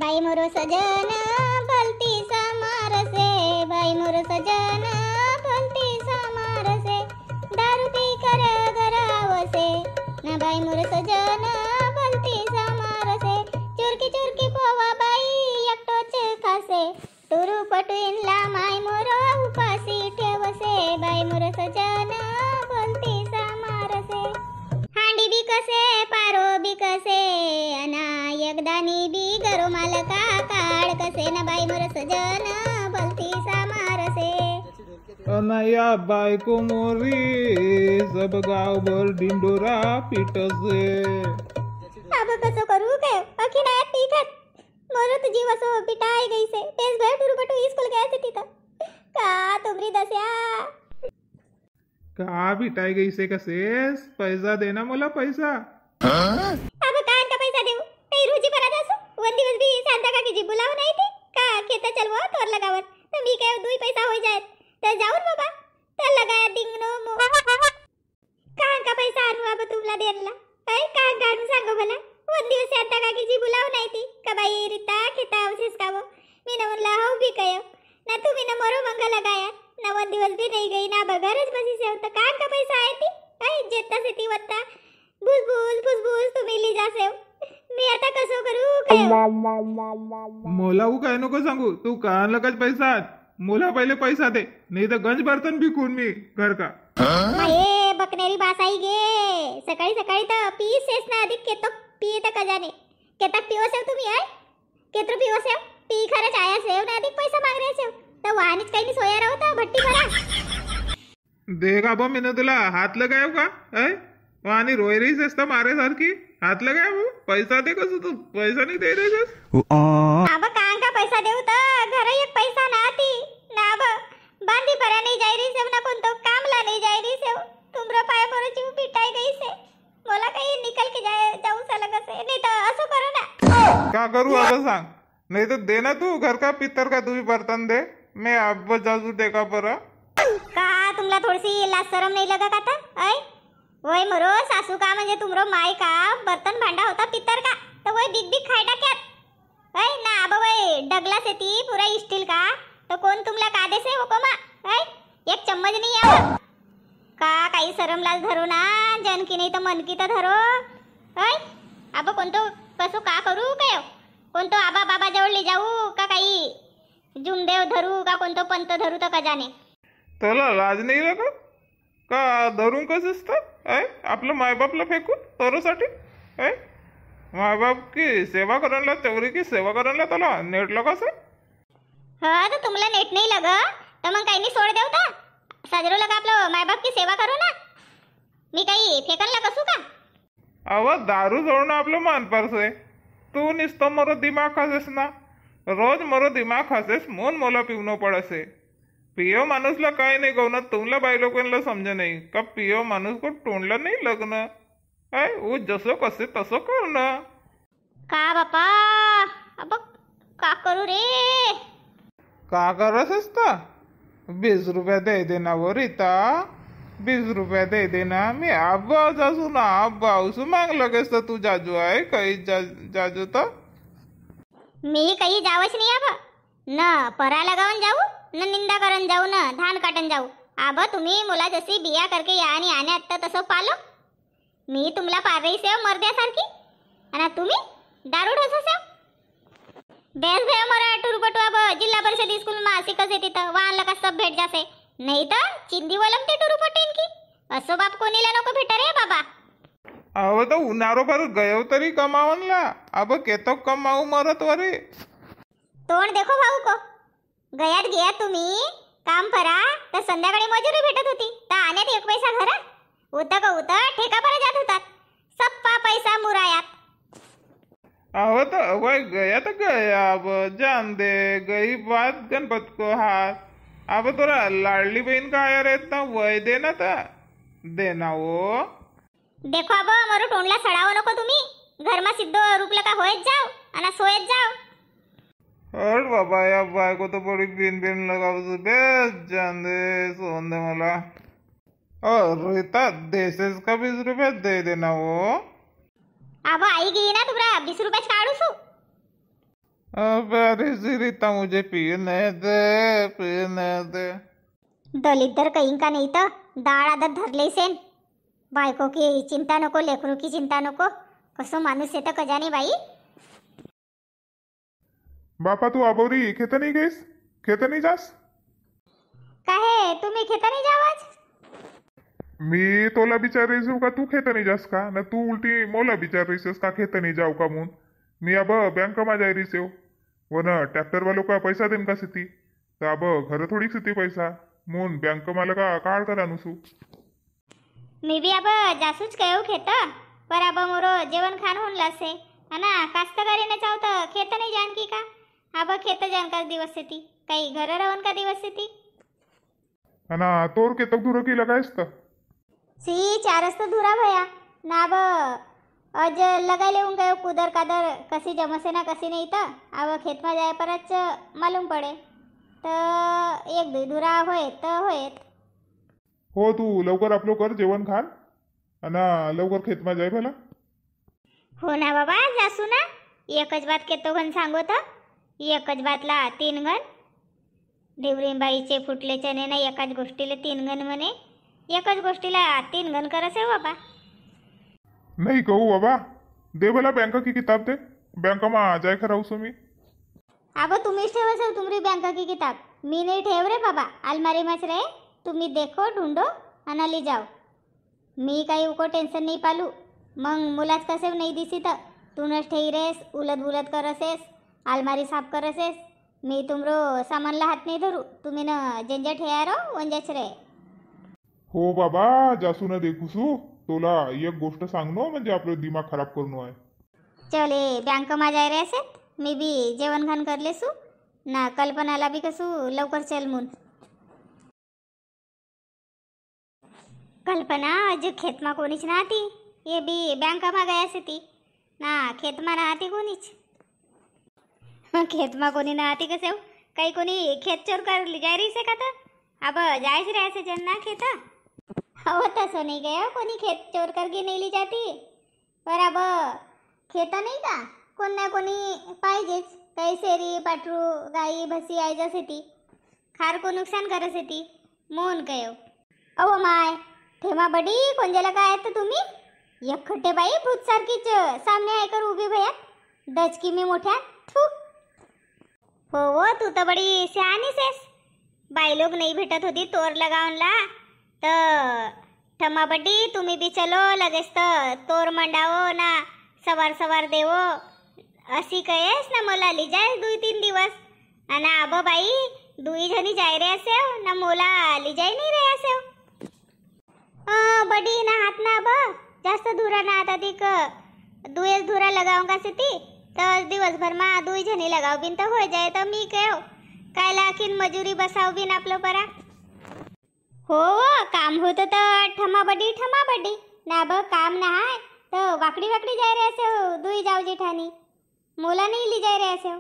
बाई मोर सजन भलती समारसे, बाई मोर सजन भलती समारसे, दारू पी कर गरावसे ना बाई मोर सजन भलती समारसे, चुरकी चुरकी पोवा बाई एकटोच खासे, तुरु पटुईनला माय मोर उपासी ठेवसे, बाई मोर सजन भलती समारसे, हांडी बी कसे पारो बी कसे अना एकदानी बी गरो मालका काळ कसे ना बाई मोर सजन भलती समारसे. अनाया बायको मोरी सब गावभर डिंडोरा पिटसे. अब कसं करू काय अखिला पीठत मोर तुझी वसो पिटाई गई से तेज भर टुरुपटू स्कूल गए थे तिथं का तुमरी दस्या का पिटाई गई से कसेस पैसा देना मला पैसा. अब कान का पैसा देऊ काही रोजी परा जासो वन दिवस भी शांता का की बुलाव नाही थे का खेता चलवा तोर लगावर तर मी काय दुई पैसा हो जाए तर जाऊन बाबा तर लगाया डिंगनो मो कान का पैसा आणू अब तुमला देरला काय कान काढून सांगो मला वन दिवस शांता का की बुलाव नाही ती का बाई रिता खेता अवशेष कावो मी न म्हणला हो भी कयो ना तुम्ही न मरो मंगा लगाया ना वन दिवस भी नहीं गई ना बगरच बसी से होता कान का पैसा आहे ती काय जेता से ती वत्ता भुसभुस तुम्ही ली जासे मी आता कसं करू काय मोला उ काय नको सांगू तू कान लगच पैसा मोला पहिले पैसा दे नाही तर गंज बर्तन बिकून मी घर का. माये बकनेरी बासाई गे सकाळी सकाळी तर पीस सेस ना अधिक केतो पिये तर कजाने केतक पिओ सेव तुम्ही आहे केत्र पिओ सेव पी खरच आया सेव ना अधिक पैसा माग रहे सेव तर वाहनीच काही सोया राहता भट्टी भरा दे का बा मीनं तुला हात लगाव का ऐ आणि रोय रहीस असता मारे सारखी हात लगाव पैसा दे कसं तू पैसा नाही दे रे अब कांग का पैसा देऊ तर घर एक पैसा ना ती ना अब बांधी परा नहीं जाई रही सेव ना कोणतो कामला नहीं जाई रही सेव तुमरा पाय पर जीव पिटाई गई से मला काही निकल के जाए जाऊ सा लगा से नहीं तो असो करो ना का करू आता सांग नहीं तो देना तू घर का पितर का तू भी बर्तन दे मैं अब जाजू देखा परा का तुमला थोडीसी लाज शरम नहीं लगा का था ऐ वय मरो सासू का म्हणजे तुमरो माय का बर्तन भांडा होता पितर का तो वय बिग बिग खाय टाक्यात ऐ ना अब वय डगला से ती पूरा स्टील का तो कोण तुमला का देसे हो कोमा ऐ एक चम्मच नहीं आव का काही शरम लाज धरो ना जनकी नहीं तो मन की तो धरो ऐ अब कोणतो कसो का करू काय कोणतो आबा बाबा जवळ ले जाऊ का काही जुमदेव धरू का कोणतो पंत धरू तो का जाने त्याला लाज नाही लागत का धरून कसं असतं ऐ आपलं मायबापला फेकून तरोसाठी ऐ मायबाप की सेवा करायला तेवढी की सेवा करायला त्याला नेटलं कसं. हा तर तुम्हाला नेट नाही लग तर मग काही नाही सोड देऊ का साजरो लगा आपलं मायबाप की सेवा करू ना मी काही फेकनला कसू का. अव दारू जोडणं आपलं मानपारस आहे तू नुसतं मरो दिमाग खासेस ना रोज मरो दिमाग खासेस म्हणून मला पिवणं पडसे. पियो माणूसला काय नाही गवना तुमला बाई लोकांना समज नाही का पियो माणूस को तोंडला नाही लग्न काय वो जसं कसे तसं करणं का बापा अब का करू रे का करस असता 20 रुपये दे देना वो रीता 20 रुपये दे देना मी आब्बा जाजू ना आब्बा उसू मांग लगेस तर तू जाजू आहे काही जाजू तर मी काही जावच नाही अब न परा लगावून जाऊ न निंदा करन जाऊ न धान काटन जाऊ आब तुम्ही मुला जशी बिया करके या आणि आण्यात तर तसं पालो मी तुमला पार रही सेव मर्द्यासारखी आणि तुम्ही दारू ढोसा सेव बेस भे मरा टुरपटू अब जिल्हा परिषद स्कूल मा शिकसे तिथं वाहन लगा सब भेट जासे नाही तर चिंदी वलमते टुरपटीन की असो बाप कोणीला नको भेट रे बाबा. अहो तो उन्हारो पर गयो तरी कमावनला अब केतो कमाऊ मरत वरे तोंड देखो भाऊ को गयात गया तुम्ही काम करा तर संध्याकाळी मजुरी भेटत होती तर आण्यात एक पैसा घरा उत का उत ठेका पर जात होतात सप्पा पैसा मुरायात. अहो तो वह गया तो गया अब जान दे गई बात गणपत को हाथ अब तोरा लाडली बहन का आया रहता वह देना था देना वो देखो अब मारो टोंडला सडावो नको तुम्ही घरमा सिद्धो रूपला का होयत जाओ आणि सोयत जाओ. अरे बाबा या बाय को तो बड़ी बिन बिन लगाओ बेस जान दे सोन दे मला और रोहिता देसेस का 20 रुपये दे देना वो अब आई गई ना तुमरा 20 रुपये काढू सु प्यारी सी रीता मुझे पीने दे, पीने दे. दलित तर काही का नाही तर डाळ आदर धरले सेन. बायको की चिंता नको, लेकरू की चिंता नको. कसं माणूस येतं कजानी बाई. बापा तू आबोरी खेत नाही गईस, खेत नाही जास. काहे तुम्ही खेतानी जावाच? मी तोला विचार रहीस का तू खेत नहीं जास का ना तू उल्टी मोला विचार रहीस का खेत नहीं जाऊ का म्हणून. मी अब बैंक मा जाय रहीस वो ना ट्रॅक्टर वालों का पैसा देन का सिती तर अब घर थोड़ी सिती पैसा म्हणून बैंक माला का काढ करा नुसू. मी भी अब जासूच कयो खेत पर अब मोरो जेवण खान होन लासे अना कास्तकारी ने चाहत खेत नहीं जान की का. अब खेत जान का दिवस से ती काही घर रहन का दिवस से ती. अना तोर के तक दूर की लगायस तर सी चारस तो धुरा भया ना. अब आज लगाई लेऊन गयो कुदर कादर कसी जमसे ना कसी नहीं था. अब खेत में जाए परच मालूम पड़े तर एक दुई धुरा होय तर होयत. हो तू लवकर आपलो कर जेवण खान अना लवकर खेत मा जाय भला. हो ना बाबा जासू ना. एकच बात केतो घन सांगो तर एकच बातला 3 घन. ढिवरीबाईचे फुटले चणे ना एकाच गोष्टीला 3 घन म्हणे. एकच गोष्टीला 3 घन करस आहे बाबा. नहीं कहू बाबा दे भला बैंक की किताब दे, बैंक मा जाय खरा उसो मी. अब तुम्हीच ठेवस हो तुमरी बैंक की किताब. मी नहीं ठेव रे बाबा. अलमारी मच रहे तुम्ही देखो ढूंढो आणि ले जाओ. मी काही उको टेन्शन नहीं पालू. मग मुलाच कसे नाही दिसी तर तूनच ठेई रेस उलत बुलत करसेस अलमारी साफ करसेस. मी तुमरो सामानला हात नाही धरू. तुम्ही न झंझट हेयारो वंजच रे. हो बाबा जासू न देखूसू तोला एक गोष्ट सांगनो म्हणजे आपलं दिमाग खराब करणं आहे. चले बँक मा जाय रे असेल. मी बी जेवण खान करले सू ना कल्पनाला बी कसू लवकर चल म्हणून. कल्पना आज खेत मा कोणीच ना आती. ये बी बँक मा गया से ती ना खेत मा ना आती कोणीच. खेत मा कोणी ना आती कसे हो. काही कोणी खेत चोर कर जाय रही से का तर अब जायच रे ऐसे जन ना खेत. हो तसं नाही गया कोणी खेत चोर करके नहीं ली जाती. पर अब खेत नहीं का कोण ना कोणी पाहिजेच. काही शेरी पाटरू गाई भसी आई जसे ती खार को नुकसान करस ती मोन कयो. अहो माय ठेमा बडी कोंजेला काय आहेत तुम्ही एकखट्टे बाई भूत सारखीच सामने आयकर उभी भया दचकी मी मोठ्या. थू हो तू तर बडी शहाणीच आहेस. बाई लोग नहीं भेटत होती तोर लगावनला तर ठमाबड्डी तुम्ही बी चलो लगेच तर तोर मंडावो ना सवार सवार देवो अशी कयेस ना मोला ली जाय 2-3 दिवस आणि अब बाई 2 जणी जाय रे असे ना मोला ली जाय नाही रे असे. बडी ना हात ना अब जास्त धुरा ना आता तिक 2 धुरा लगाऊंगा से ती तर दिवसभर मा 2 जणी लगाव बिन तर हो जाय. तर मी कहो काय लाखीन मजुरी बसाव बिन आपलं परा. हो काम होतं तर ठमाबडी ना अब काम ना हाय तर वाकडी वाकडी जाय रे असे हो 2 जाऊ जेठानी मोला नाही ली जाय रे असे हो.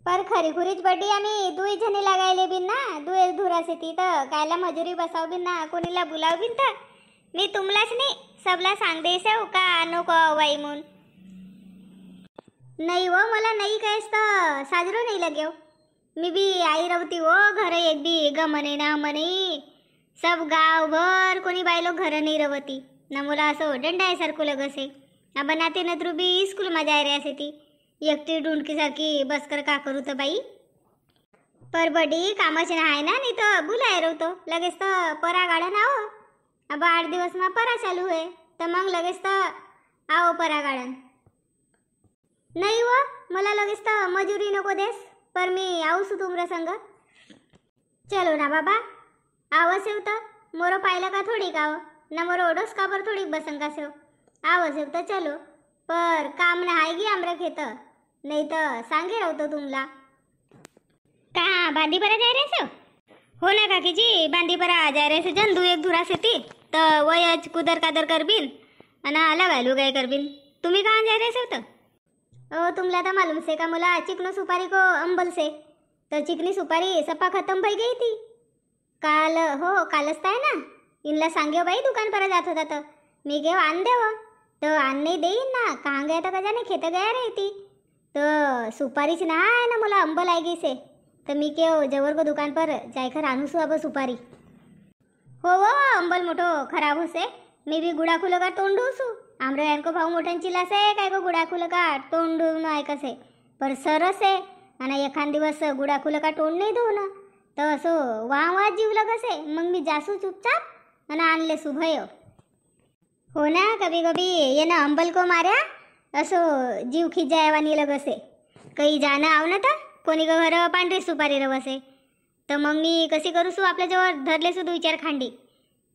पर खरी खुरीच बड्डी आम्ही 2 जणी लगायले बिन ना 2 धुरा से ती तर कायला मजुरी बसाव बिन ना कोणीला बुलाव बिन तर मी तुमलाच नाही सबला सांग देस हो का नको बाई म्हणून. नहीं वो मला नहीं कहेस तर साजरो नहीं लगे हो. मी भी आई रवती हो घर एक भी गमने ना मने सब गाव भर कोणी बाई लोग घर नहीं रवती ना मला असं डंडाय सारखं लगसे. अब नाते नतरू बी स्कूल मा जाय रे असे ती एकटी ढूंढकी सारखी बस कर का करू तर बाई. पर बडी कामाचे ना आहे ना नहीं तो बुलाय रवतो लगेच तर परा गाडा ना हो. अब 8 दिवस मा परा चालू है तर मग लगेच तर आओ परा गाडन. नाही व मला लगेच तर मजुरी नको देस पर मी आऊसू तुमरा संग. चलो ना बाबा आवस येऊ तर मोरो पाहिलं का थोडी गाव ना मोरो ओढोस का पर थोडी बसन का सेव आवस येऊ तर चलो. पर काम ना हाय गी आमरा खेत नाही तर सांगे राहतो तुमला. का बांदीपरा जाय रे सो. हो ना काकीजी बांदीपरा जाय रे से जन 2-1 धुरा से ती तर वयच कुदर कादर करबीन आणि लगायलू गाय करबीन. तुम्ही कहाँ जाय रे सो तर. ओ तुमला तो मालूम से का मला चिकनो सुपारी को अंबल से तो चिकनी सुपारी सपा खत्म भई गई थी काल. हो कालच आहे ना इनला सांग्यो बाई दुकान पर जात होता तर मी घेऊ आण देव तर आण नाही देईन ना कहाँ गया तर का जाने खेत गया रहती तो सुपारीच ना है ना मोला अंब लागी से तो मी के जवर को दुकान पर जायकर आणू सु अब सुपारी हो वो अंबल मोठो खराब होसे मी बी गुडा खुलं का तोंड सु आमरे यांको भाऊ मोठ्यांची लास आहे काय को गुडा खुलं का तोंड नाही कसे पर सरस आहे आणि एखाद दिवस गुडा खुलं का तोंड नाही धुवून तर असं वाह जीवलं कसे मग मी जासू चुपचाप आणि आणले सुभय हो ना कभी कभी ये ना अंबल को मार्या असो जीव खिजायवानी लगसे काही जाणं आव ना तर कोणी घर पांढरी सुपारी रवसे तर मग मी कशी करू सू आपल्याजवळ धरले सु विचार खांडी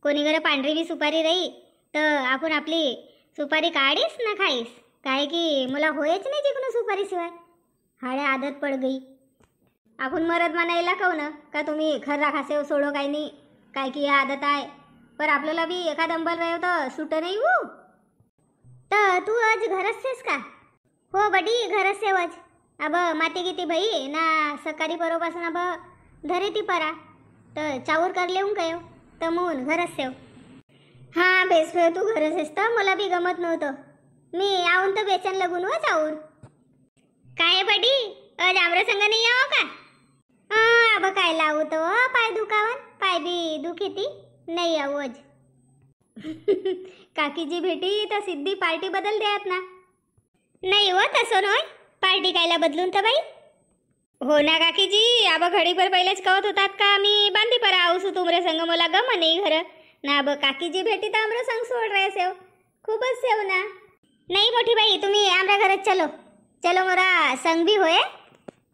कोणी घर पांढरी बी सुपारी राही तर आपण आपली सुपारी काढीस ना खाईस काय की मला होयच नाही जिकडून सुपारी शिवाय हाड्या आदत पड गई आपण मरद म्हणायला खाऊ ना का तुम्ही खर्रा खासे सोडो काही नाही काय की आदत आहे पर आपल्याला बी एखाद अंबल राहू तर सुट नाही हो तर तू आज घरच सेस का हो बडी घरच सेवच अब माती गीती भाई ना सकाळी परोपासून अब धरे ती परा तर चाऊर कर लेऊन काय तर म्हणून घरच सेव हां बेस तू घरच आहेस तर मला बी गमत नव्हतं मी आऊन तर बेचन लगून व चाऊर काय बडी आज आमरा संग नाही यावं का अब काय लावू तो पाय दुखावन पाय बी दुखीती नाही आवज काकीजी भेटी तर सिद्धी पार्टी बदल द्यात ना नाही हो तसं नोय पार्टी कायला बदलून तर बाई हो ना काकीजी आबा घडी पर पहिलेच कवत होतात का मी बांधी पर आवसू तुमरे संग मला गम नाही घर ना अब काकीजी भेटी तर आमरा संग सोड रहे सेव खूपच सेव ना नाही मोठी बाई तुम्ही आमरा घरात चलो चलो मोरा संग भी होय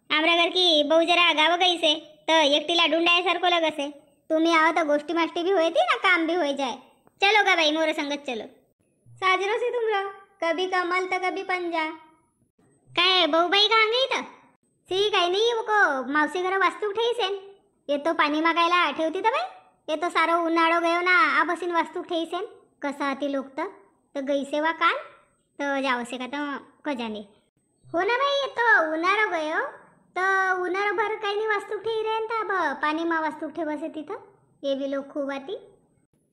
आमरा घर की बहु जरा गाव गई से तर एकटीला ढूंढायसारखं लगसे तुम्ही आहो तर गोष्टी माष्टी भी होती ना काम भी हो जाए चलो का भाई मोरे संगत चलो साजरो से तुमरा कभी कमल तो कभी पंजा काय बहु बाई कहाँ गई तर सी काही नाही वो को मावसी घर वास्तू ठेईसेन ये तो पाणी मागायला ठेवती तर बाई ये तो सारो उन्हाळो गयो ना आबसीन वास्तू ठेईसेन कसा आती लोक तर गई सेवा काल तर जावसे का तर कजाने हो ना बाई ये तो उन्हाळो गयो तर उन्हाळो भर काही नाही वास्तू ठेई रे तर पाणी मा वास्तू ठेवसे तिथं ये बी लोक खूप आती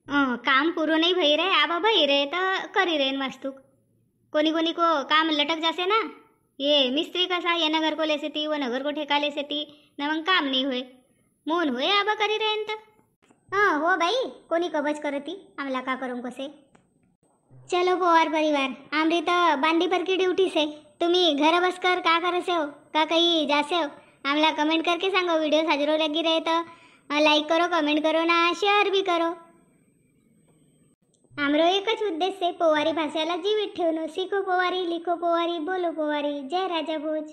काम पुरो नाही भई रे आबा भई रे तर करी रेन वास्तू कोणी कोणी को काम लटक जासे ना ये मिस्त्री कसा ये नगर को लेसे ती व नगर को ठेका लेसे ती न मग काम नाही होय मोन होय आबा करी रेन तर हो बाई कोणी कबज करती आमला का करूँ कसे चलो पोवार परिवार आमरी तर बांदी पर की ड्यूटी से तुम्ही घर बस कर का करसे हो का कहीं जासे हो आमला कमेंट करके सांगो वीडियो साजरो लगी रहे तो लाइक करो कमेंट करो ना शेअर भी करो आमरो एकच उद्देश आहे पोवारी भाषेला जीवित ठेवणं शिको पोवारी लिखो पोवारी बोलो पोवारी जय राजा भोज।